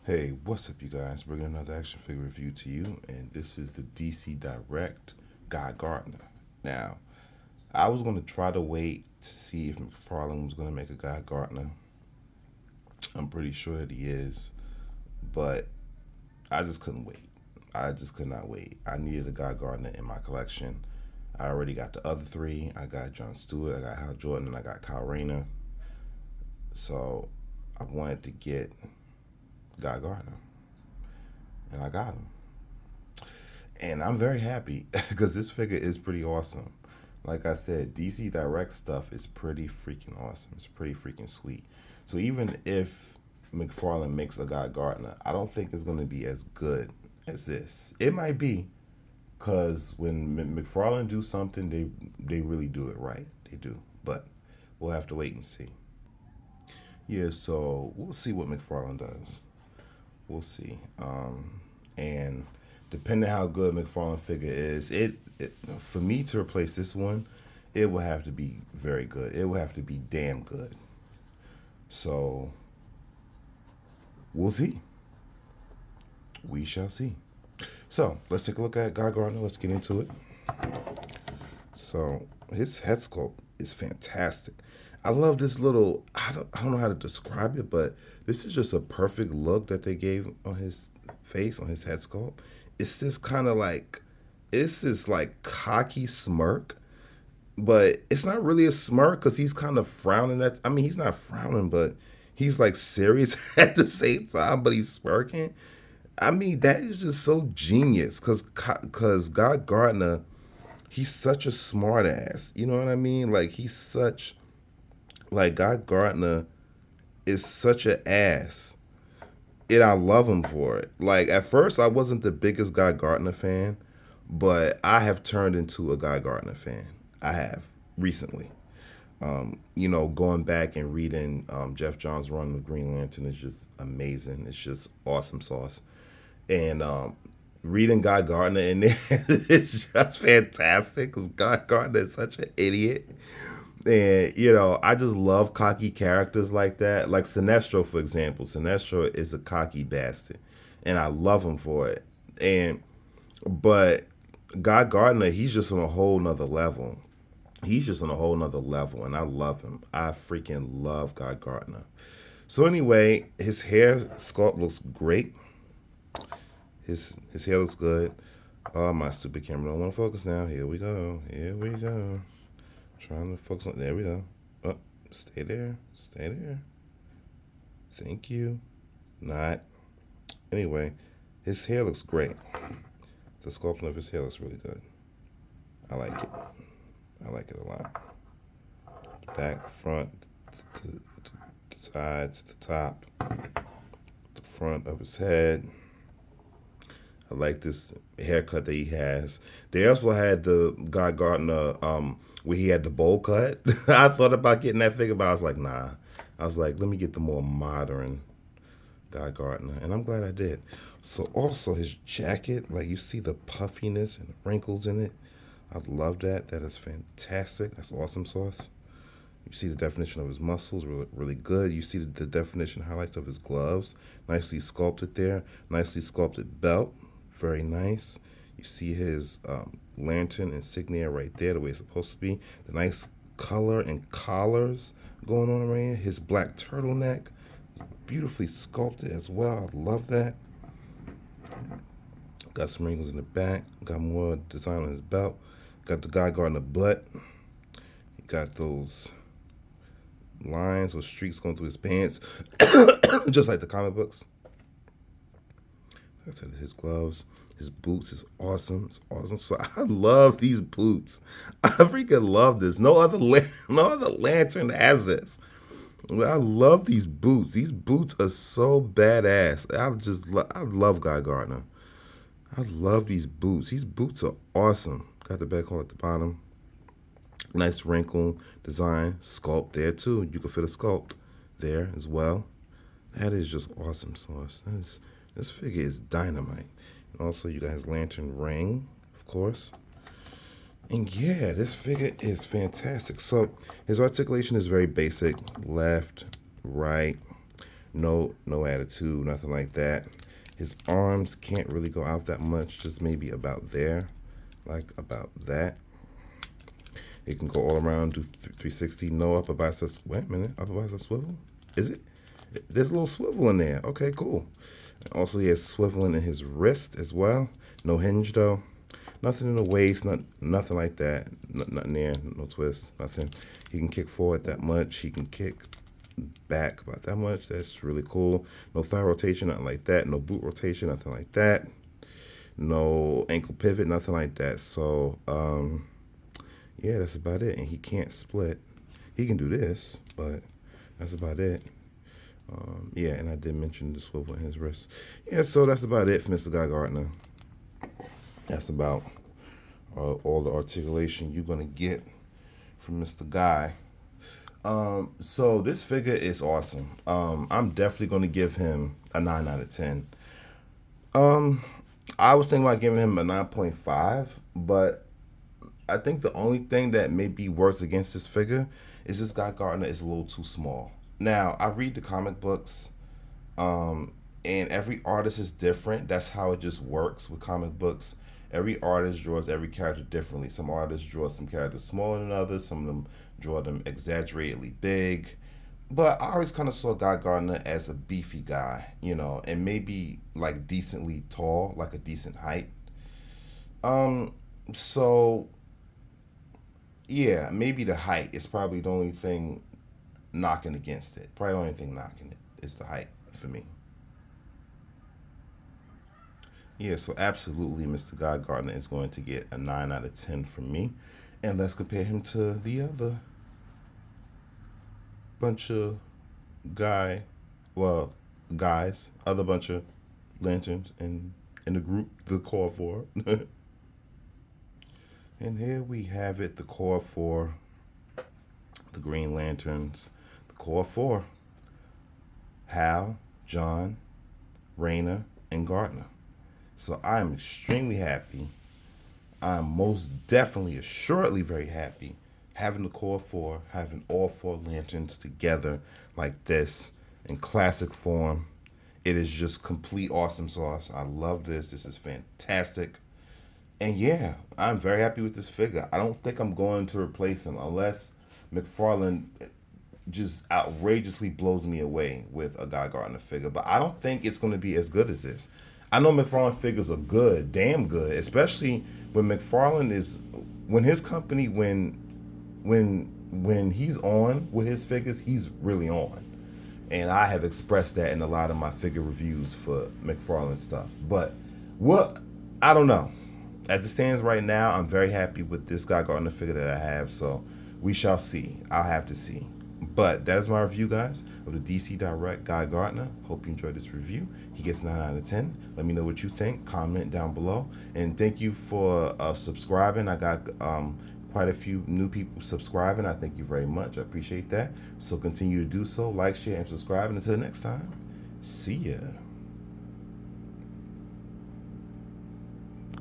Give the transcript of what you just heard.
Hey, what's up, you guys? Bringing another action figure review to you, and this is the DC Direct Guy Gardner. Now, I was going to try to wait to see if McFarlane was going to make a Guy Gardner. I'm pretty sure that he is, but I just couldn't wait. I just could not wait. I needed a Guy Gardner in my collection. I already got the other three. I got John Stewart, I got Hal Jordan, and I got Kyle Rayner. So I wanted to get Guy Gardner, and I got him. And I'm very happy because this figure is pretty awesome. Like I said, DC Direct stuff is pretty freaking awesome. It's pretty freaking sweet. So even if McFarlane makes a Guy Gardner, I don't think it's going to be as good as this. It might be, because when McFarlane do something, they really do it right. They do. But we'll have to wait and see. Yeah, so we'll see what McFarlane does. We'll see. And depending how good McFarlane figure is, it for me to replace this one, it will have to be very good. It will have to be damn good. So we'll see. We shall see. So let's take a look at Guy Gardner. Let's get into it. So his head sculpt is fantastic. I love this little, I don't know how to describe it, but this is just a perfect look that they gave on his face, on his head sculpt. It's this kind of like, it's this like cocky smirk, but it's not really a smirk because he's kind of frowning at, I mean, he's not frowning, but he's like serious at the same time, but he's smirking. I mean, that is just so genius because Guy Gardner, he's such a smart ass. You know what I mean? Like, Guy Gardner is such an ass. And I love him for it. Like, at first, I wasn't the biggest Guy Gardner fan, but I have turned into a Guy Gardner fan. I have, recently. Going back and reading Jeff Johns' run of Green Lantern is just amazing. It's just awesome sauce. And reading Guy Gardner in there, it's just fantastic because Guy Gardner is such an idiot. And, I just love cocky characters like that. Like Sinestro, for example. Sinestro is a cocky bastard. And I love him for it. But Guy Gardner, he's just on a whole nother level. And I love him. I freaking love Guy Gardner. So anyway, his hair sculpt looks great. His hair looks good. Oh, my stupid camera don't want to focus now. Here we go. Trying to focus on. There we go. Oh, stay there. Thank you. Not. Anyway, his hair looks great. The sculpting of his hair looks really good. I like it. I like it a lot. Back, front, the sides, the top, the front of his head. I like this haircut that he has. They also had the Guy Gardner where he had the bowl cut. I thought about getting that figure, but I was like, nah. I was like, let me get the more modern Guy Gardner, and I'm glad I did. So also his jacket, like you see the puffiness and the wrinkles in it. I love that. That is fantastic. That's awesome sauce. You see the definition of his muscles, really, really good. You see the definition highlights of his gloves, nicely sculpted there. Nicely sculpted belt, very nice. You see his lantern insignia right there, the way it's supposed to be. The nice color and collars going on right here. His black turtleneck, beautifully sculpted as well. I love that. Got some wrinkles in the back. Got more design on his belt. Got the Guy Gardner butt. He got those lines or streaks going through his pants, just like the comic books. Like I said, his gloves, his boots is awesome. It's awesome. So I love these boots. I freaking love this. No other lantern has this. I love these boots. These boots are so badass. I love Guy Gardner. I love these boots. These boots are awesome. Got the back hole at the bottom. Nice wrinkle design, sculpt there too. You can fit a sculpt there as well. That is just awesome sauce. This figure is dynamite. And also you got his lantern ring, of course. And yeah, this figure is fantastic. So his articulation is very basic. Left, right, No attitude, nothing like that. His arms can't really go out that much, just maybe about there, like about that. It can go all around, do 360, no upper bicep. Wait a minute, upper bicep swivel? Is it? There's a little swivel in there. Okay, cool. Also, he has swiveling in his wrist as well. No hinge though. Nothing in the waist, nothing like that. Nothing there, no twist, nothing. He can kick forward that much. He can kick back about that much. That's really cool. No thigh rotation, nothing like that. No boot rotation, nothing like that. No ankle pivot, nothing like that. So, yeah, that's about it. And he can't split. He can do this, but that's about it. Yeah, and I did mention the swivel in his wrist. Yeah, so that's about it for Mr. Guy Gardner. That's about all the articulation you're going to get from Mr. Guy. So this figure is awesome. I'm definitely going to give him a 9 out of 10. I was thinking about giving him a 9.5, but I think the only thing that maybe works against this figure is this Guy Gardner is a little too small. Now, I read the comic books, and every artist is different. That's how it just works with comic books. Every artist draws every character differently. Some artists draw some characters smaller than others. Some of them draw them exaggeratedly big. But I always kind of saw Guy Gardner as a beefy guy, you know, and maybe like decently tall, like a decent height. So yeah, maybe the height is probably the only thing knocking against it. Probably the only thing knocking it is the height for me. Yeah, so absolutely, Mr. Guy Gardner is going to get a 9 out of 10 from me. And let's compare him to the other bunch of guys, other bunch of lanterns in the group, the core four. And here we have it, the core four, the Green Lanterns, the core four: Hal, John, Rayner, and Gardner. So I'm extremely happy. I'm most definitely, assuredly very happy having the core four, having all four lanterns together like this in classic form. It is just complete awesome sauce. I love this. This is fantastic. And yeah, I'm very happy with this figure. I don't think I'm going to replace him unless McFarlane just outrageously blows me away with a Guy Gardner figure. But I don't think it's going to be as good as this. I know McFarlane figures are good, damn good, especially when McFarlane is, when his company, when he's on with his figures, he's really on. And I have expressed that in a lot of my figure reviews for McFarlane stuff. But what, I don't know. As it stands right now, I'm very happy with this Guy Gardner figure that I have. So we shall see. I'll have to see. But that is my review, guys, of the DC Direct Guy Gardner. Hope you enjoyed this review. He gets 9 out of 10. Let me know what you think. Comment down below. And thank you for subscribing. I got quite a few new people subscribing. I thank you very much. I appreciate that. So continue to do so. Like, share, and subscribe. And until next time, see ya.